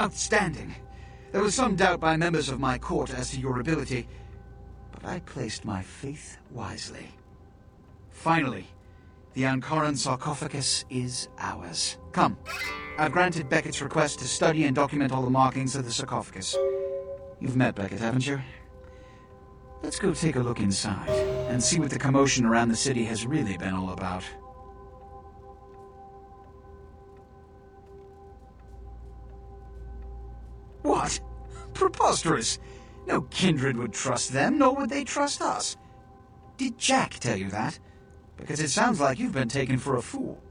Outstanding. There was some doubt by members of my court as to your ability, but I placed my faith wisely. Finally, the Ankaran sarcophagus is ours. Come, I've granted Beckett's request to study and document all the markings of the sarcophagus. You've met Beckett, haven't you? Let's go take a look inside and see what the commotion around the city has really been all about. What? Preposterous! No kindred would trust them, nor would they trust us. Did Jack tell you that? Because it sounds like you've been taken for a fool.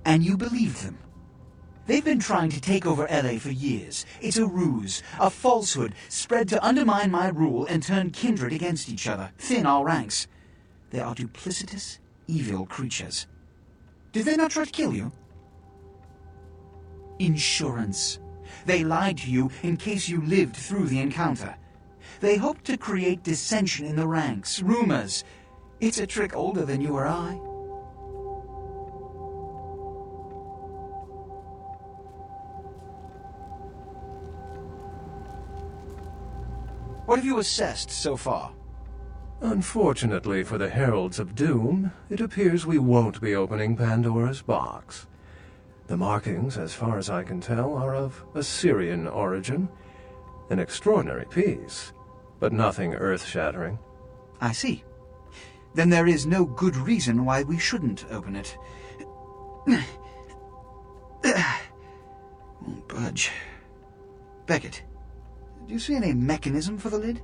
And you believed them. They've been trying to take over LA for years. It's a ruse, a falsehood, spread to undermine my rule and turn kindred against each other, thin our ranks. They are duplicitous, evil creatures. Did they not try to kill you? Insurance. They lied to you in case you lived through the encounter. They hoped to create dissension in the ranks, rumors. It's a trick older than you or I. What have you assessed so far? Unfortunately for the Heralds of Doom, it appears we won't be opening Pandora's box. The markings, as far as I can tell, are of Assyrian origin. An extraordinary piece, but nothing earth-shattering. I see. Then there is no good reason why we shouldn't open it. Won't budge. Beckett, do you see any mechanism for the lid?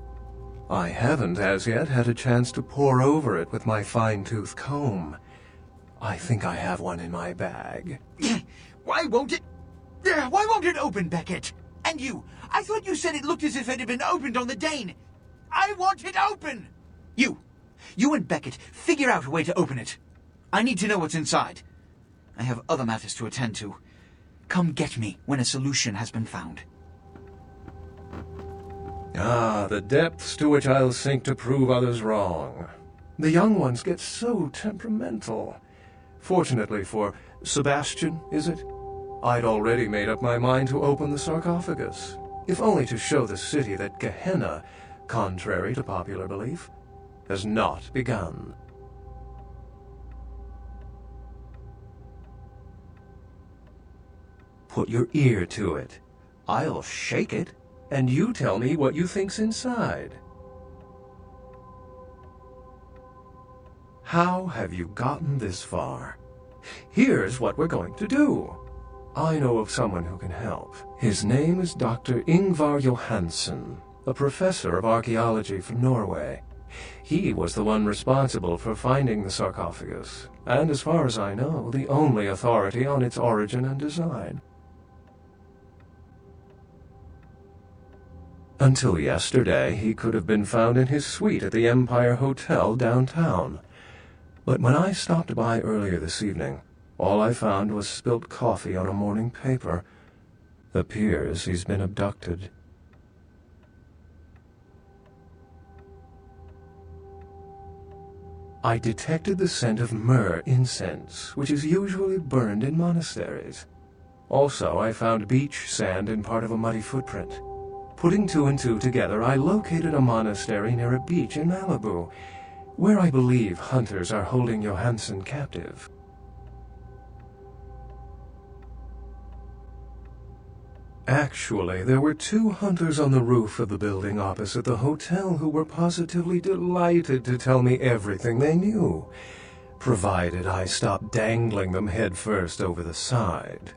I haven't as yet had a chance to pore over it with my fine-tooth comb. I think I have one in my bag. Why won't it open, Beckett? And you, I thought you said it looked as if it had been opened on the Dane. I want it open! You and Beckett, figure out a way to open it. I need to know what's inside. I have other matters to attend to. Come get me when a solution has been found. Ah, the depths to which I'll sink to prove others wrong. The young ones get so temperamental. Fortunately for Sebastian, is it? I'd already made up my mind to open the sarcophagus, if only to show the city that Gehenna, contrary to popular belief, has not begun. Put your ear to it. I'll shake it, and you tell me what you think's inside. How have you gotten this far? Here's what we're going to do. I know of someone who can help. His name is Dr. Ingvar Johansen, a professor of archaeology from Norway. He was the one responsible for finding the sarcophagus, and as far as I know, the only authority on its origin and design. Until yesterday, he could have been found in his suite at the Empire Hotel downtown. But when I stopped by earlier this evening, all I found was spilt coffee on a morning paper. Appears he's been abducted. I detected the scent of myrrh incense, which is usually burned in monasteries. Also, I found beach sand in part of a muddy footprint. Putting two and two together, I located a monastery near a beach in Malibu, where I believe hunters are holding Johansen captive. Actually, there were 2 hunters on the roof of the building opposite the hotel who were positively delighted to tell me everything they knew, provided I stopped dangling them headfirst over the side.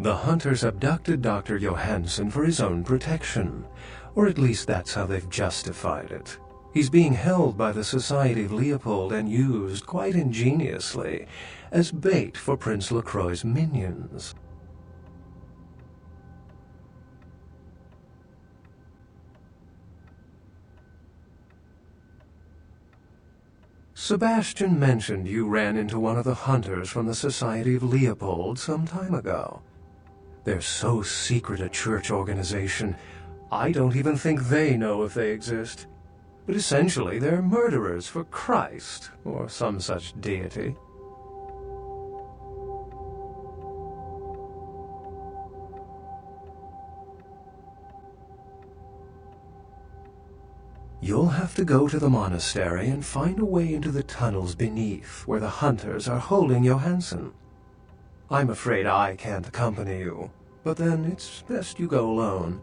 The hunters abducted Dr. Johansen for his own protection, or at least that's how they've justified it. He's being held by the Society of Leopold and used, quite ingeniously, as bait for Prince LaCroix's minions. Sebastian mentioned you ran into one of the hunters from the Society of Leopold some time ago. They're so secret a church organization, I don't even think they know if they exist. But essentially, they're murderers for Christ, or some such deity. You'll have to go to the monastery and find a way into the tunnels beneath, where the hunters are holding Johansson. I'm afraid I can't accompany you, but then it's best you go alone.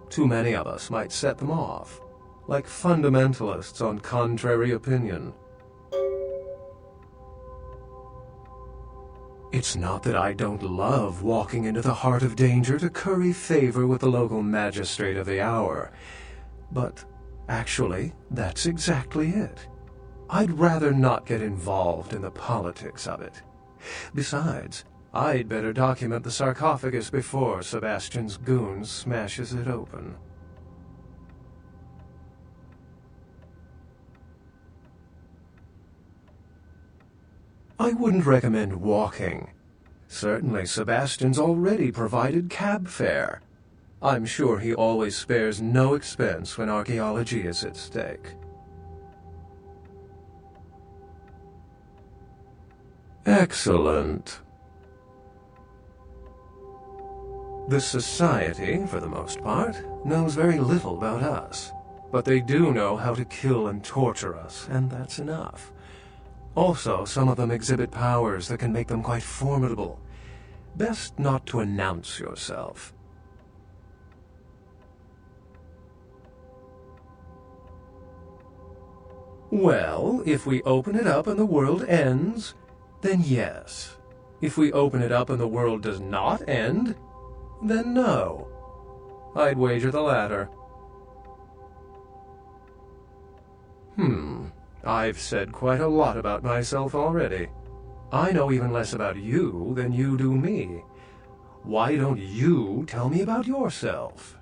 Too many of us might set them off, like fundamentalists on contrary opinion. It's not that I don't love walking into the heart of danger to curry favor with the local magistrate of the hour, but actually, that's exactly it. I'd rather not get involved in the politics of it. Besides, I'd better document the sarcophagus before Sebastian's goon smashes it open. I wouldn't recommend walking. Certainly, Sebastian's already provided cab fare. I'm sure he always spares no expense when archaeology is at stake. Excellent. The Society, for the most part, knows very little about us, but they do know how to kill and torture us, and that's enough. Also, some of them exhibit powers that can make them quite formidable. Best not to announce yourself. Well, if we open it up and the world ends, then yes. If we open it up and the world does not end, then no. I'd wager the latter. I've said quite a lot about myself already. I know even less about you than you do me. Why don't you tell me about yourself?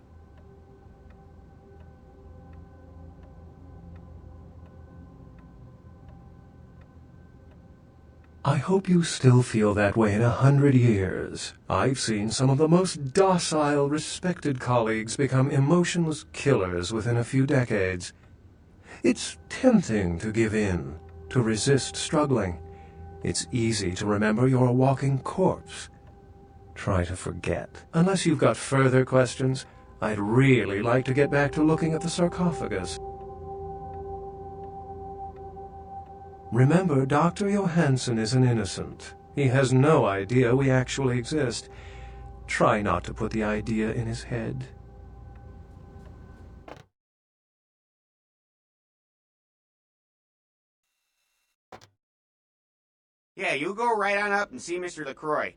I hope you still feel that way in 100 years. I've seen some of the most docile, respected colleagues become emotionless killers within a few decades. It's tempting to give in, to resist struggling. It's easy to remember you're a walking corpse. Try to forget. Unless you've got further questions, I'd really like to get back to looking at the sarcophagus. Remember, Dr. Johansson is an innocent. He has no idea we actually exist. Try not to put the idea in his head. Yeah, you go right on up and see Mr. LaCroix.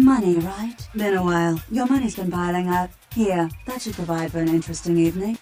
Money, right? Been a while. Your money's been piling up. Here, that should provide for an interesting evening.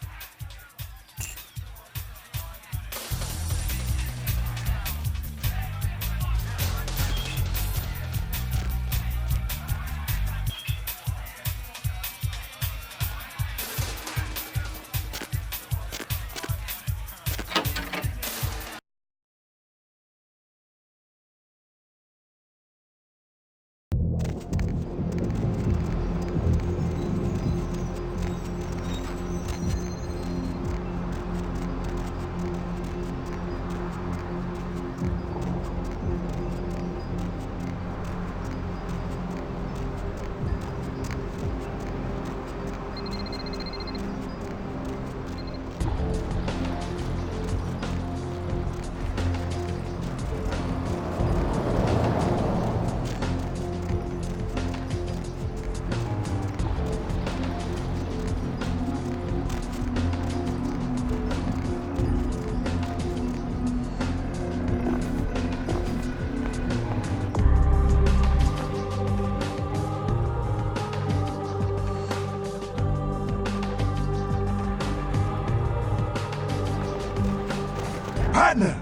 Partner!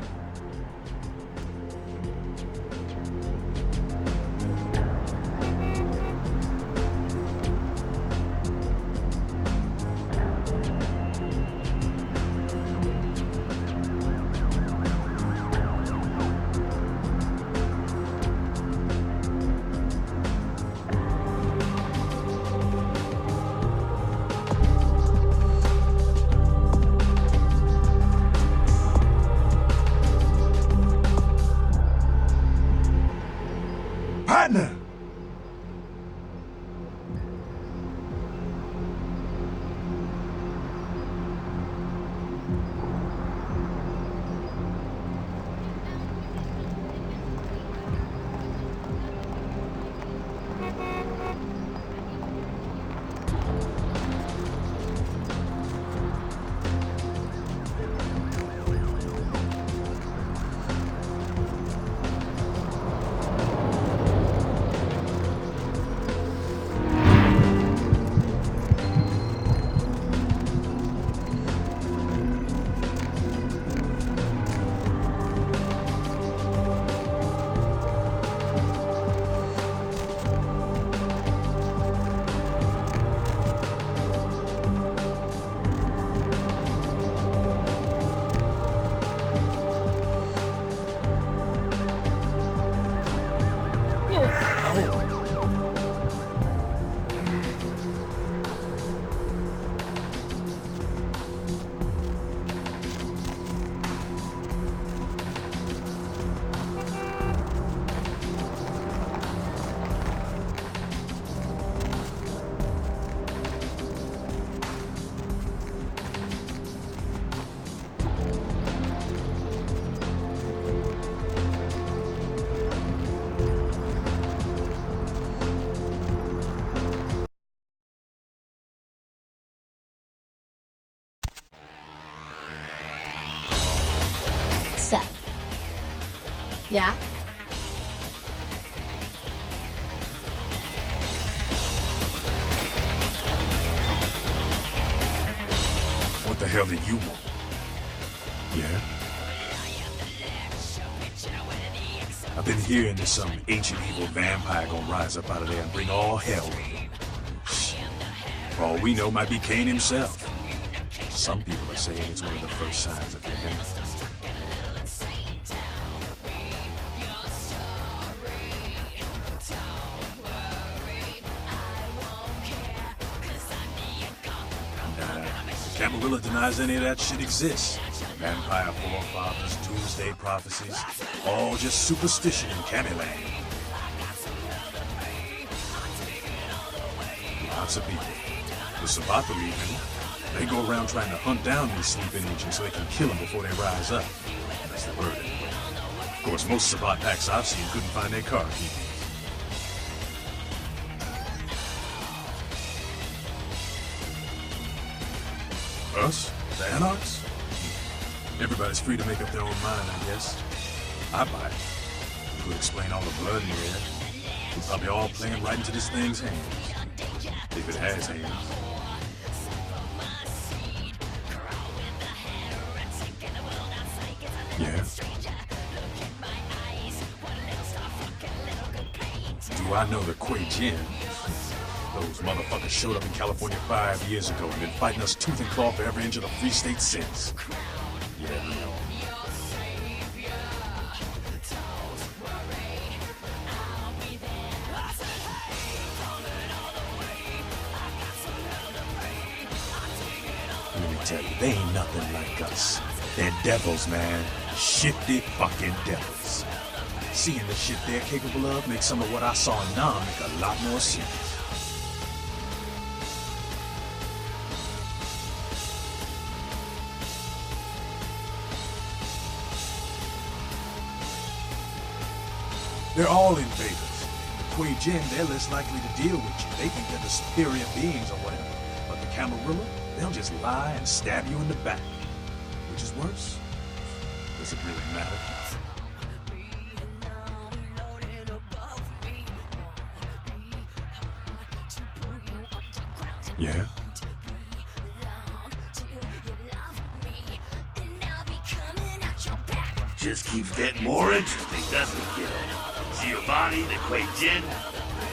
Partner! Seth. Yeah? What the hell did you want? Yeah? I've been hearing there's some ancient evil vampire gonna rise up out of there and bring all hell with him. For all we know, might be Cain himself. Some people are saying it's one of the first signs of the end. Camarilla denies any of that shit exists. Vampire forefathers, doomsday prophecies, all just superstition in Cammyland. Lots of people. The Sabbat believe in it. They go around trying to hunt down these sleeping agents so they can kill them before they rise up. That's the word anyway. Of course, most Sabbat packs I've seen couldn't find their car keys. Us? The Anarchs? Everybody's free to make up their own mind, I guess. I buy it. It would explain all the blood in the air. Probably all playing right into this thing's hands. If it has hands. Yeah? Do I know the Quay Jin? Those motherfuckers showed up in California 5 years ago and been fighting us tooth and claw for every inch of the free state since. You never know. Let me tell you, they ain't nothing like us. They're devils, man. Shifty fucking devils. Seeing the shit they're capable of makes some of what I saw in Nam make a lot more sense. They're all invaders. The Quay Jin, they're less likely to deal with you. They think they're the superior beings or whatever. But the Camarilla, they'll just lie and stab you in the back. Which is worse? Does it really matter? Yeah? Just keeps getting more interesting, doesn't it, kiddo? Giovanni, the Quay Jin,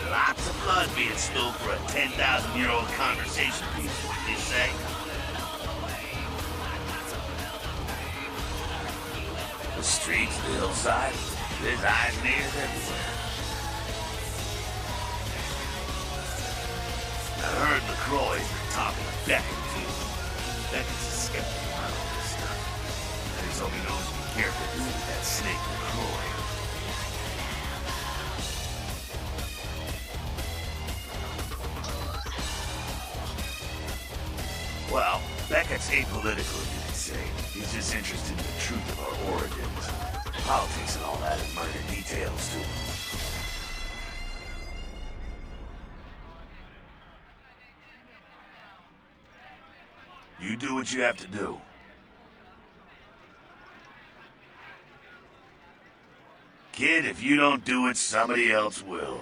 lots of blood being spilled for a 10,000-year-old conversation piece, what you say? The streets, the hillside, there's eyes and ears everywhere. I heard LaCroix talking to Beckett, too. Beckett's a skeptic about all this stuff. I just hope he knows to be careful doing with that snake LaCroix. Well, Beckett's apolitical, you could say. He's just interested in the truth of our origins. Politics and all that are minor details to him. You do what you have to do. Kid, if you don't do it, somebody else will.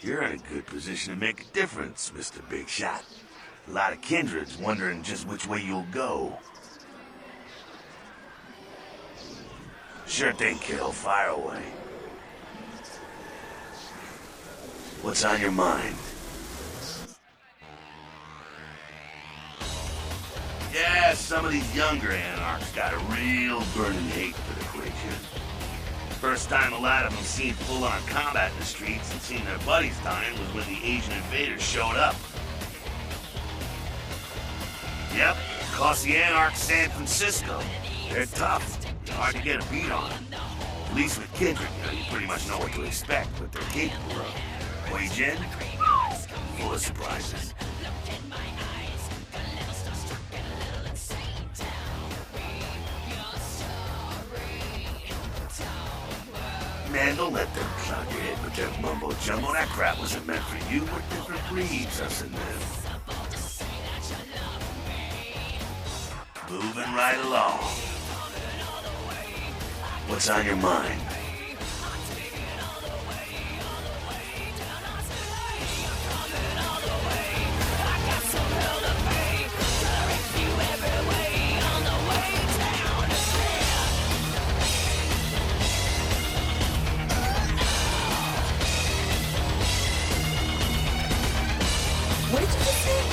You're in a good position to make a difference, Mr. Big Shot. A lot of kindreds wondering just which way you'll go. Sure thing, kiddo. Fire away. What's on your mind? Yeah, some of these younger anarchs got a real burning hate for the Quay Jin. First time a lot of them seen full-on combat in the streets and seen their buddies dying was when the Asian invaders showed up. Yep, cost the anarchs San Francisco. They're tough. Hard to get a beat on. At least with Kindred, you pretty much know what to expect, what they're capable of. Quay Jin? Full of surprises. Man, don't let them cloud your head with their mumbo-jumbo. That crap wasn't meant for you. We're different breeds, us and them. Moving right along. What's on your mind? What did you just say?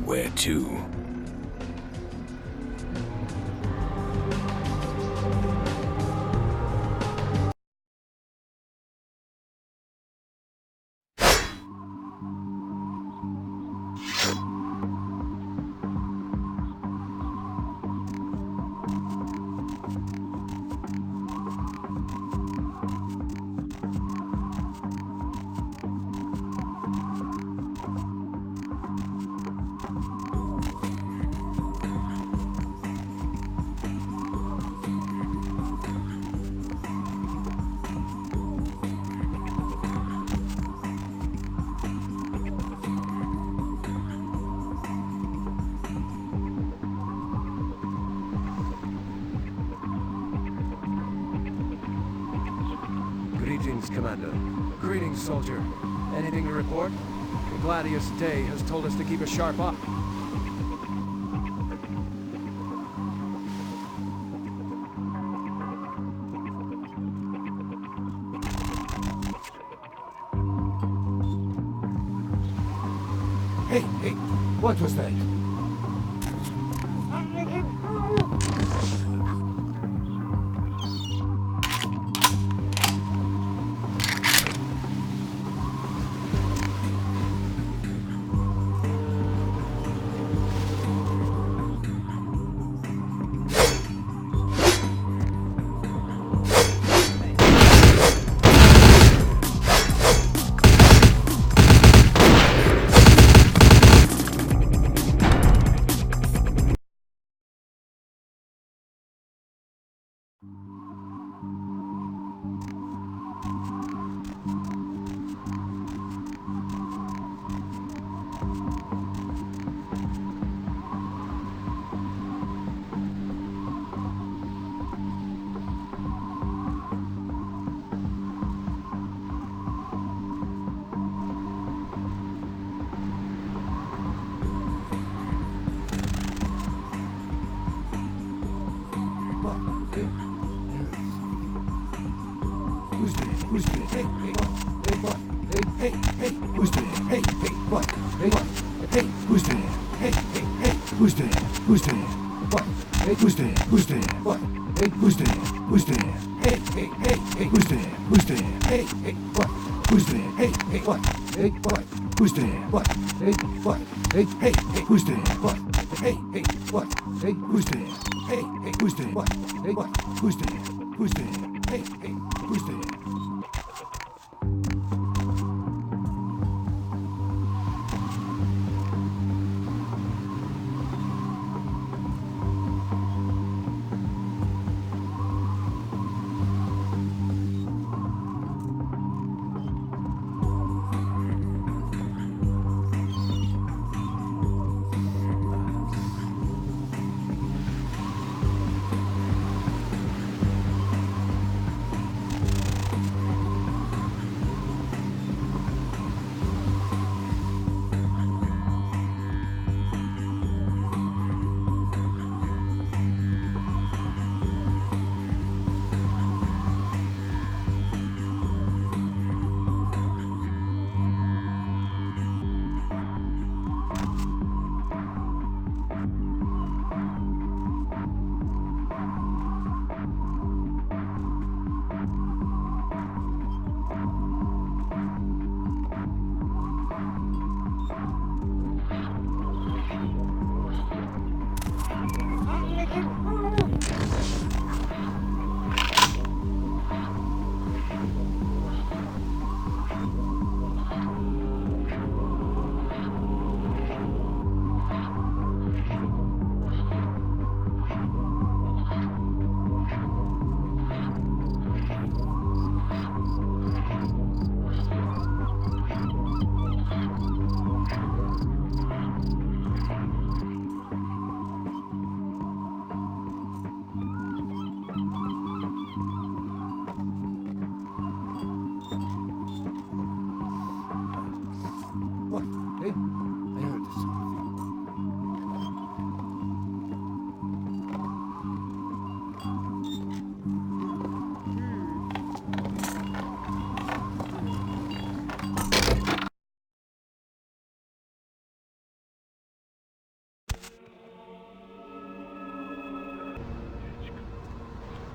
Where to? Greetings, Commander. Greetings, soldier. Anything to report? Gladius Day has told us to keep a sharp eye. Hey, what was that? Who's there? Hey, what? Hey, who's there? Hey, what? What? Hey, who's there? Hey, who's there? What? Hey, who's there? What? Hey, who's there? Hey, who's there? Hey, what? Who's there? Hey, what? Hey, what? Who's there? What? Hey, what? Hey, who's there? What? Hey, what? Hey, who's there? Hey, who's there? What? Hey, what? Who's there? Hey, who's there?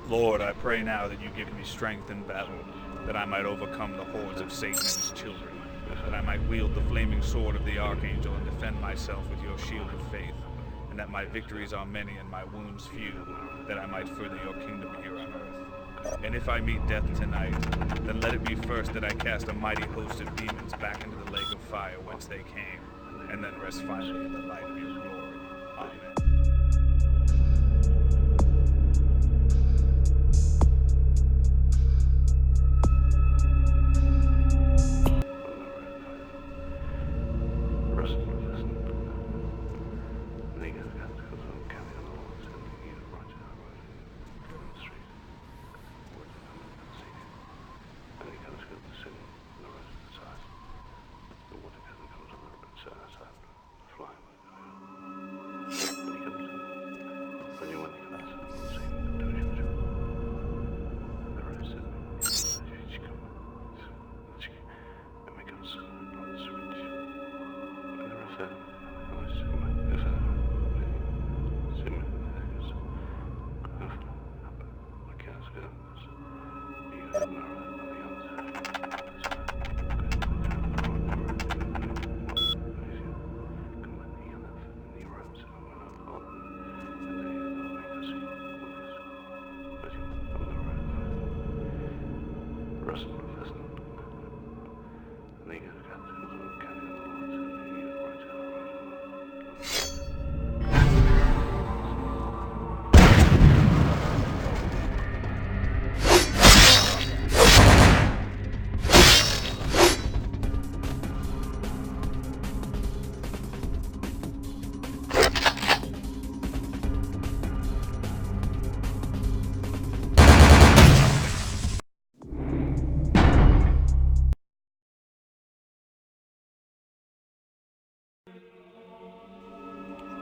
Lord, I pray now that you give me strength in battle, that I might overcome the hordes of Satan and his children, that I might wield the flaming sword of the Archangel and defend myself with your shield of faith, and that my victories are many and my wounds few, that I might further your kingdom here on earth. And if I meet death tonight, then let it be first that I cast a mighty host of demons back into the lake of fire whence they came, and then rest finally in the light of your glory. Amen. Street. person who listened. I think it's got to carry the Lord's and he writes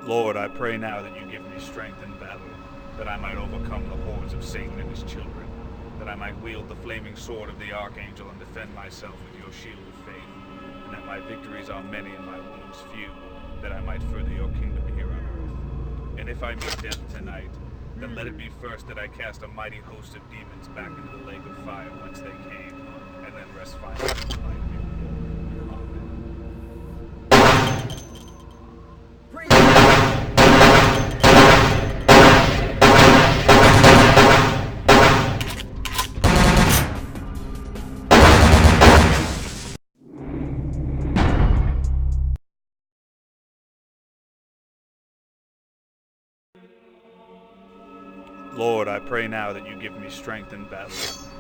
Lord, I pray now that you give me strength in battle, that I might overcome the hordes of Satan and his children, that I might wield the flaming sword of the Archangel and defend myself with your shield of faith, and that my victories are many and my wounds few, that I might further your kingdom here on earth. And if I meet death tonight, then let it be first that I cast a mighty host of demons back into the lake of fire whence they came, and then rest finally in the light of your glory. Amen. Lord, I pray now that you give me strength in battle,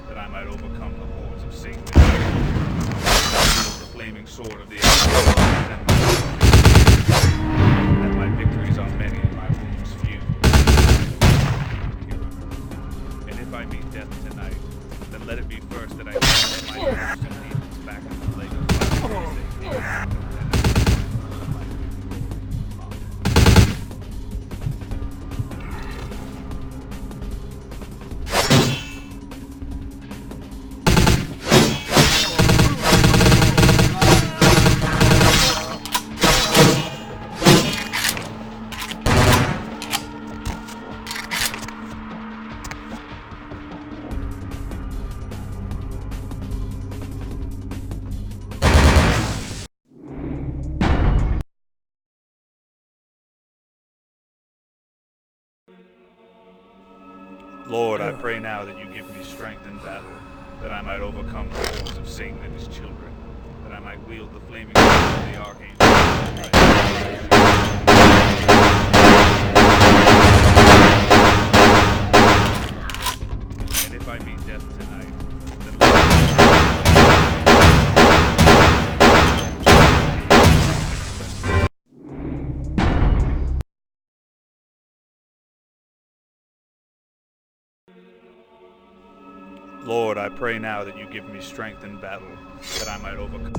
that I might overcome the hordes of Satan, the flaming sword of the that my victories are many and my wounds few. And if I meet death tonight, then let it be first that I cast my host of demons back into the lake of fire. Lord, I pray now that you give me strength in battle, that I might overcome the hordes of Satan and his children, that I might wield the flaming sword of the Archangel. And if I meet death tonight, then Lord, I pray now that you give me strength in battle, that I might overcome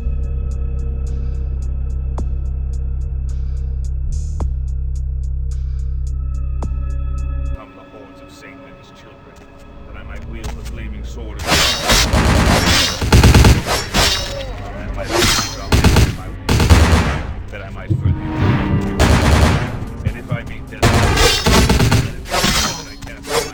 the hordes of Satan and his children, that I might wield the flaming sword of that I might further your. And if I meet death, let it be that I cast my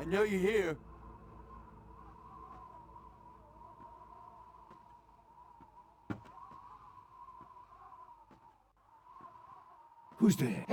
I know you're here. Who's there?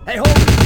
Hey, hold!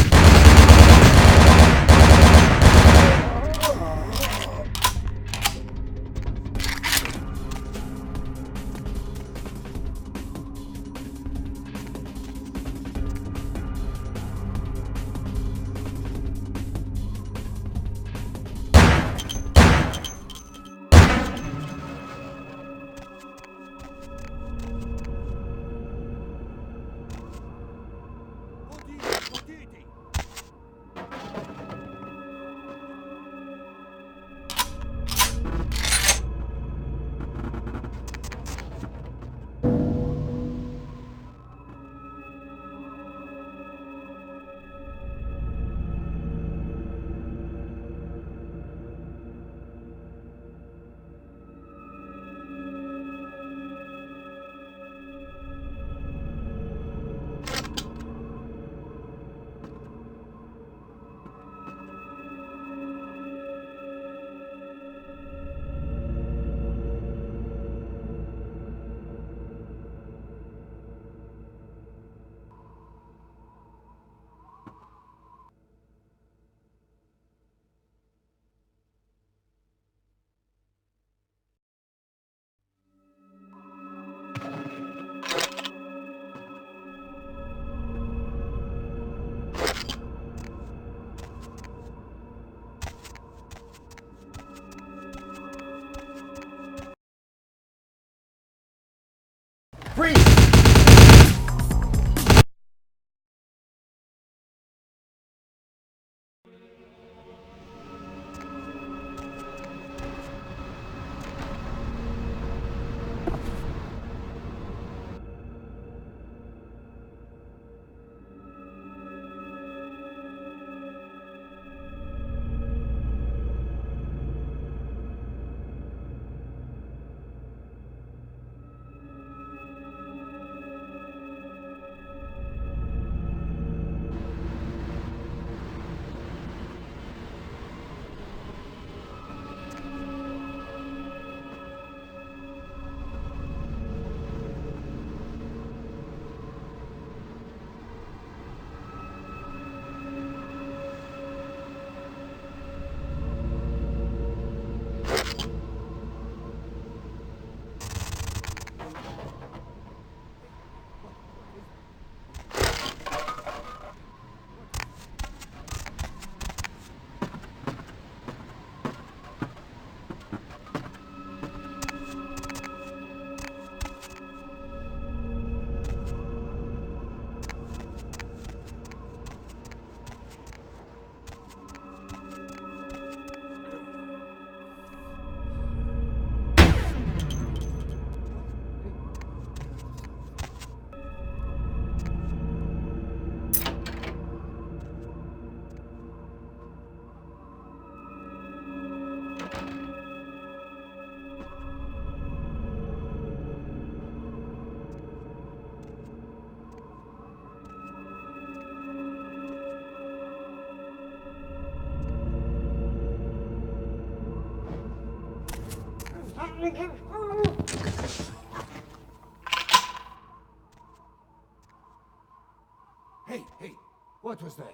Hey, what was that?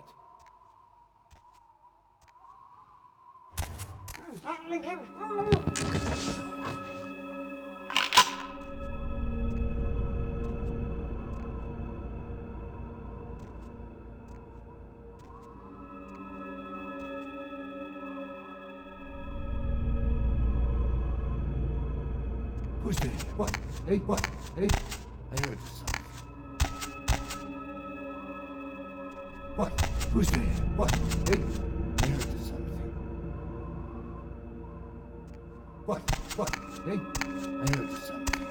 Who's there? What? Hey, what? Hey, I heard something. What? Who's there? What? Hey, I heard something. What? What? Hey, I heard something.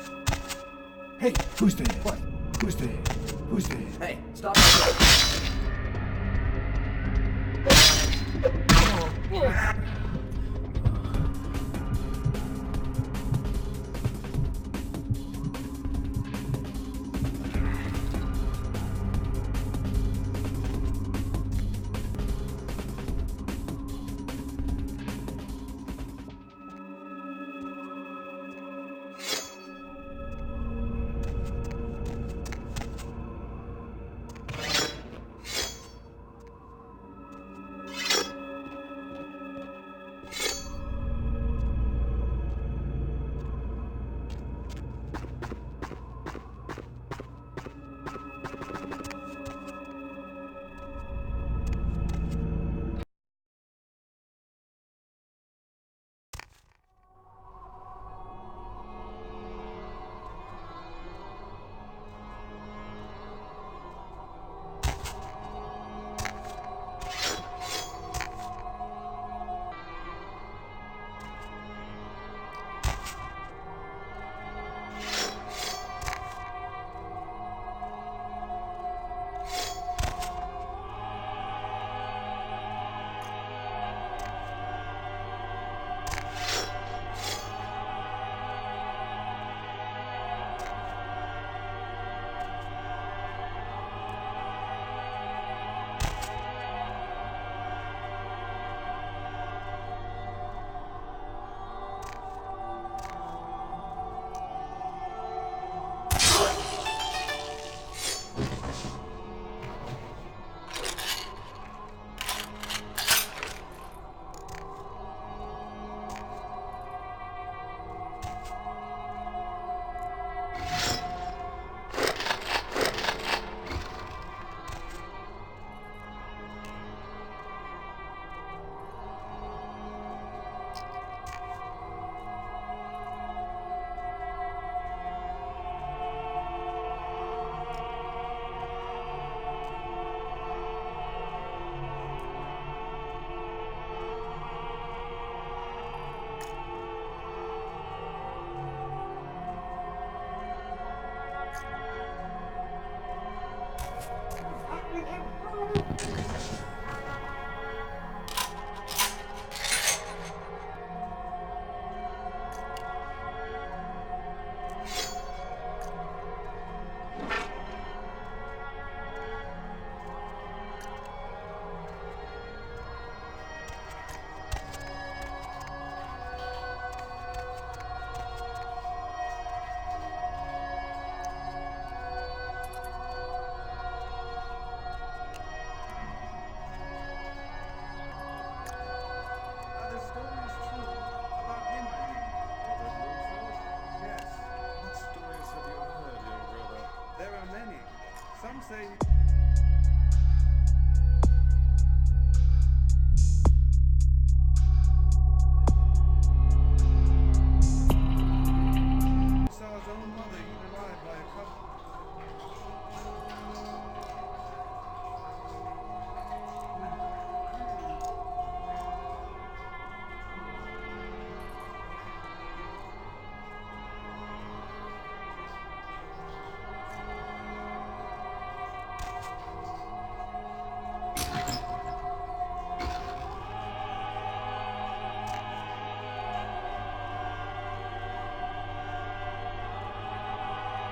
Hey, who's there? What? Who's there? Who's there? Hey, stop right there.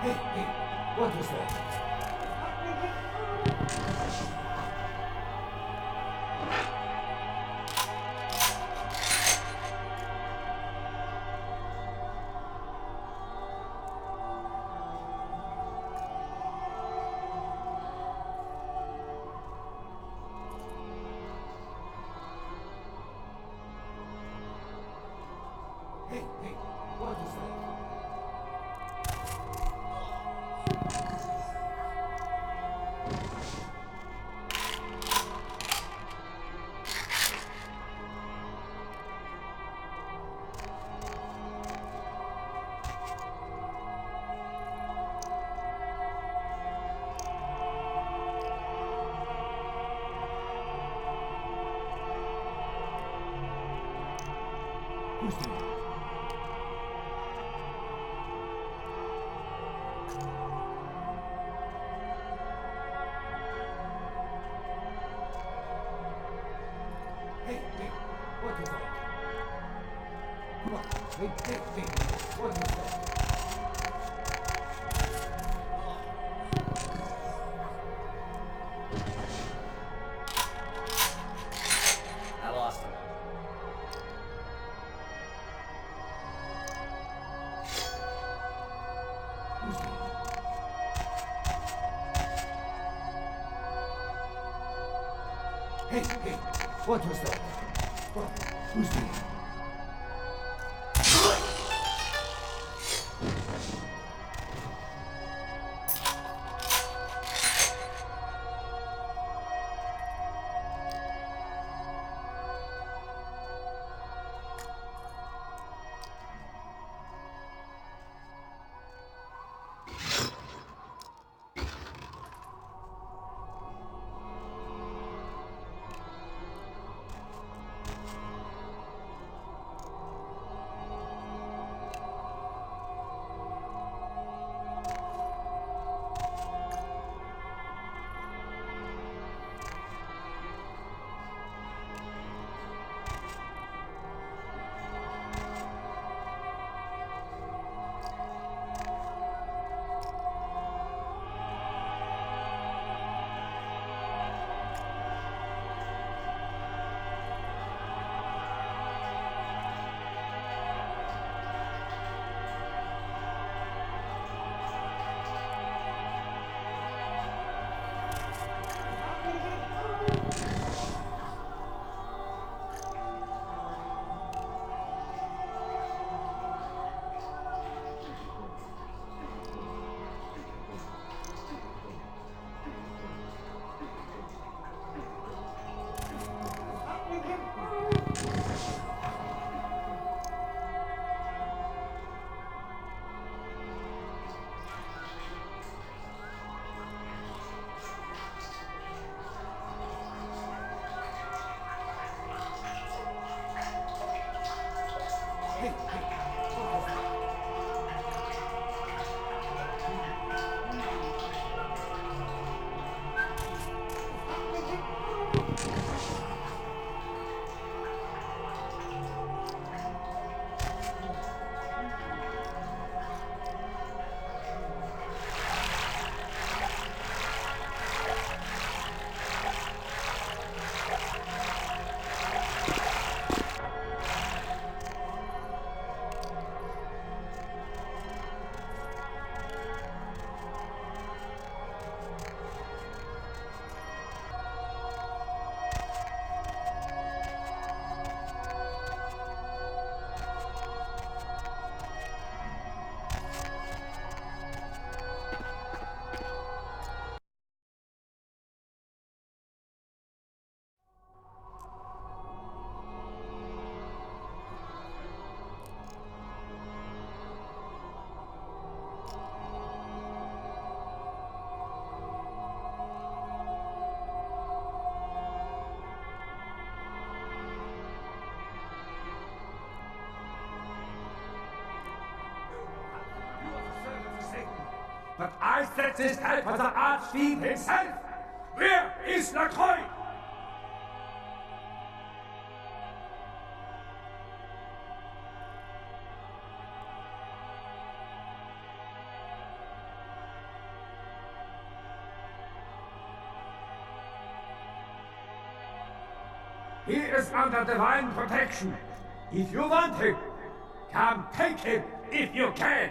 Hey, what was that? Hey, what was that? Who's there? Hey, what was that? Come on, hey, what was that? I lost him. Who's there? Hey, what was that? What? Who's there? But I set this help for the Archfiend himself! Where is Lacroix? He is under divine protection. If you want him, come take him if you can.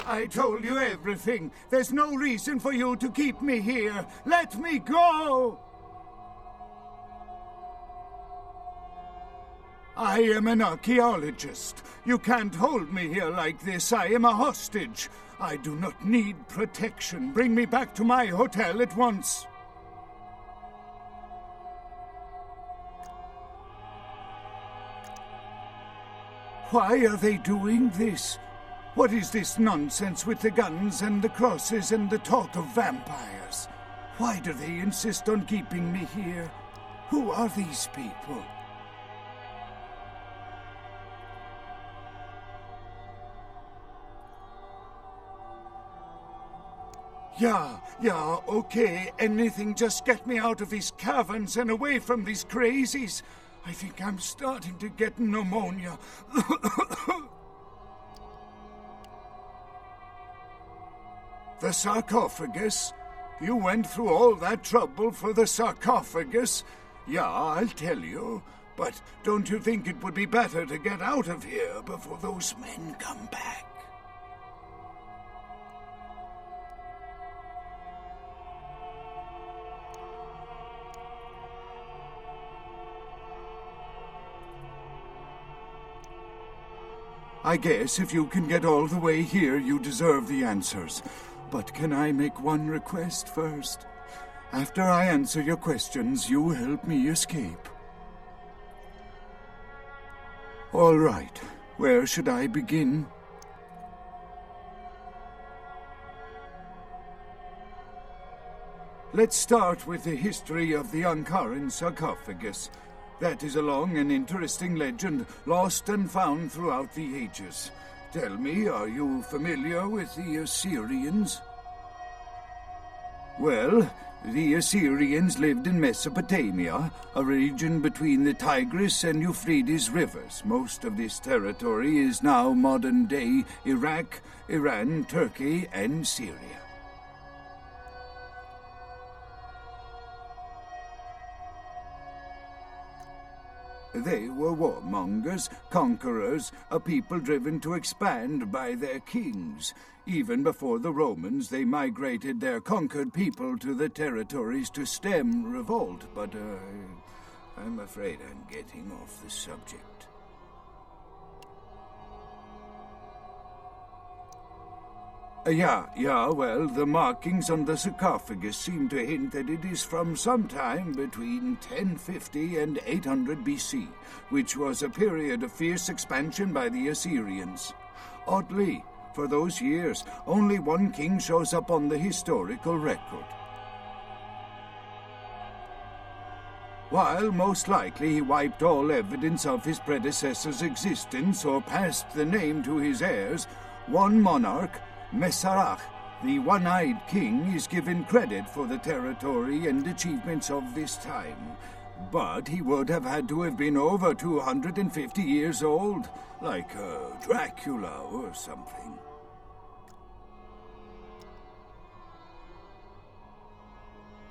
I told you everything. There's no reason for you to keep me here. Let me go! I am an archaeologist. You can't hold me here like this. I am a hostage. I do not need protection. Bring me back to my hotel at once. Why are they doing this? What is this nonsense with the guns and the crosses and the talk of vampires? Why do they insist on keeping me here? Who are these people? Yeah, okay. Anything, just get me out of these caverns and away from these crazies. I think I'm starting to get pneumonia. The sarcophagus? You went through all that trouble for the sarcophagus? Yeah, I'll tell you. But don't you think it would be better to get out of here before those men come back? I guess if you can get all the way here, you deserve the answers. But can I make one request first? After I answer your questions, you help me escape. All right. Where should I begin? Let's start with the history of the Ankaran sarcophagus. That is a long and interesting legend, lost and found throughout the ages. Tell me, are you familiar with the Assyrians? Well, the Assyrians lived in Mesopotamia, a region between the Tigris and Euphrates rivers. Most of this territory is now modern-day Iraq, Iran, Turkey, and Syria. They were warmongers, conquerors, a people driven to expand by their kings. Even before the Romans, they migrated their conquered people to the territories to stem revolt, but I'm afraid I'm getting off the subject. Well, the markings on the sarcophagus seem to hint that it is from sometime between 1050 and 800 BC, which was a period of fierce expansion by the Assyrians. Oddly, for those years, only one king shows up on the historical record. While most likely he wiped all evidence of his predecessor's existence or passed the name to his heirs, one monarch, Mesarach, the one-eyed king, is given credit for the territory and achievements of this time. But he would have had to have been over 250 years old, like Dracula or something.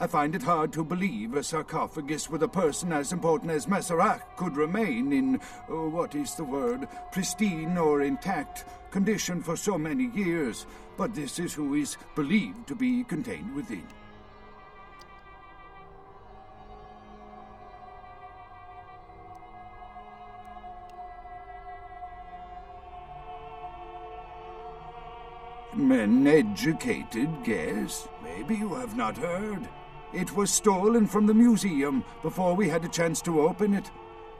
I find it hard to believe a sarcophagus with a person as important as Mesarach could remain in, pristine or intact condition for so many years, but this is who is believed to be contained within. Men educated, guess. Maybe you have not heard. It was stolen from the museum before we had a chance to open it.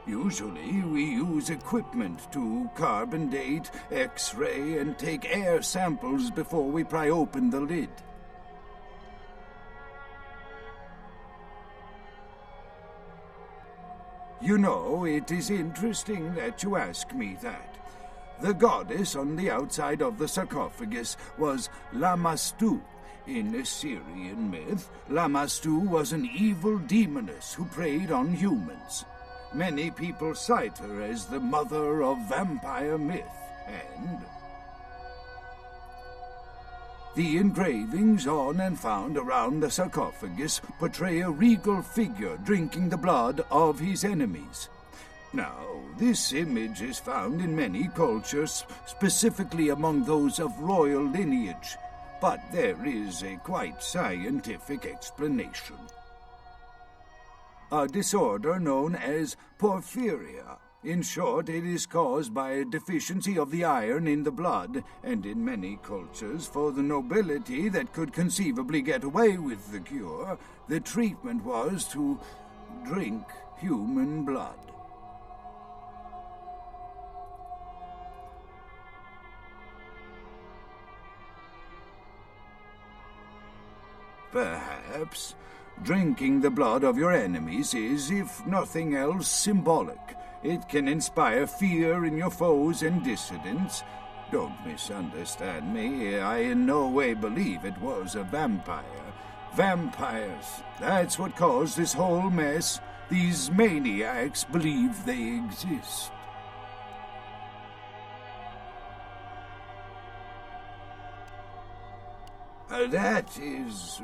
Usually we use equipment to carbon date, X-ray, and take air samples before we pry open the lid. You know, it is interesting that you ask me that. The goddess on the outside of the sarcophagus was Lamastu. In Assyrian myth, Lamastu was an evil demoness who preyed on humans. Many people cite her as the mother of vampire myth, and the engravings on and found around the sarcophagus portray a regal figure drinking the blood of his enemies. Now, this image is found in many cultures, specifically among those of royal lineage, but there is a quite scientific explanation. A disorder known as porphyria. In short, it is caused by a deficiency of the iron in the blood, and in many cultures, for the nobility that could conceivably get away with the cure, the treatment was to drink human blood. Perhaps drinking the blood of your enemies is, if nothing else, symbolic. It can inspire fear in your foes and dissidents. Don't misunderstand me. I in no way believe it was a vampire. Vampires, that's what caused this whole mess. These maniacs believe they exist. That is,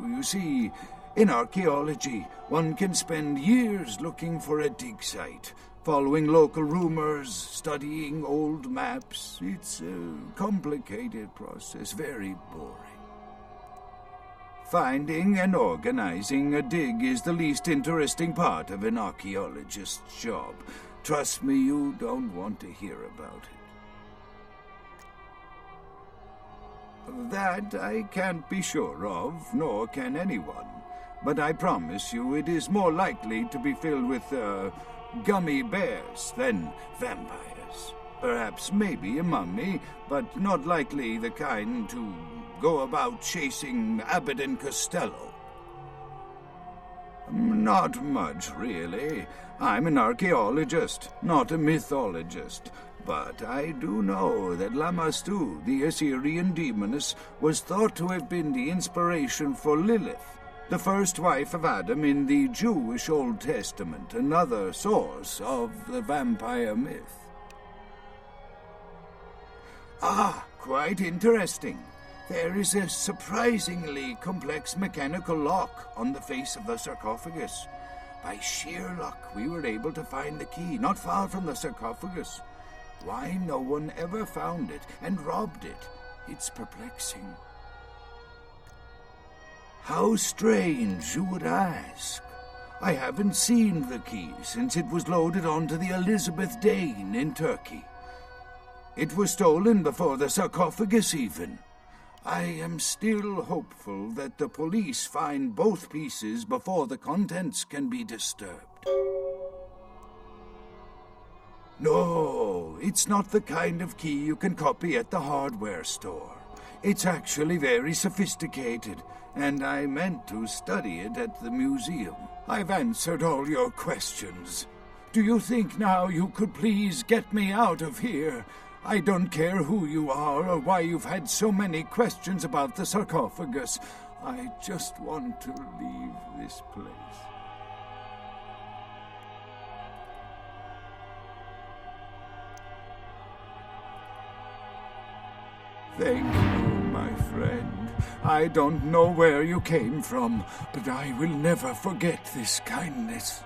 you see, in archaeology, one can spend years looking for a dig site, following local rumors, studying old maps. It's a complicated process, very boring. Finding and organizing a dig is the least interesting part of an archaeologist's job. Trust me, you don't want to hear about it. That I can't be sure of, nor can anyone. But I promise you it is more likely to be filled with, gummy bears than vampires. Perhaps maybe a mummy, but not likely the kind to go about chasing Abbott and Costello. Not much, really. I'm an archaeologist, not a mythologist. But I do know that Lamashtu, the Assyrian demoness, was thought to have been the inspiration for Lilith, the first wife of Adam in the Jewish Old Testament, another source of the vampire myth. Ah, quite interesting. There is a surprisingly complex mechanical lock on the face of the sarcophagus. By sheer luck, we were able to find the key not far from the sarcophagus. Why no one ever found it and robbed it? It's perplexing. How strange, you would ask. I haven't seen the key since it was loaded onto the Elizabeth Dane in Turkey. It was stolen before the sarcophagus even. I am still hopeful that the police find both pieces before the contents can be disturbed. No, it's not the kind of key you can copy at the hardware store. It's actually very sophisticated, and I meant to study it at the museum. I've answered all your questions. Do you think now you could please get me out of here? I don't care who you are or why you've had so many questions about the sarcophagus. I just want to leave this place. Thank you, my friend. I don't know where you came from, but I will never forget this kindness.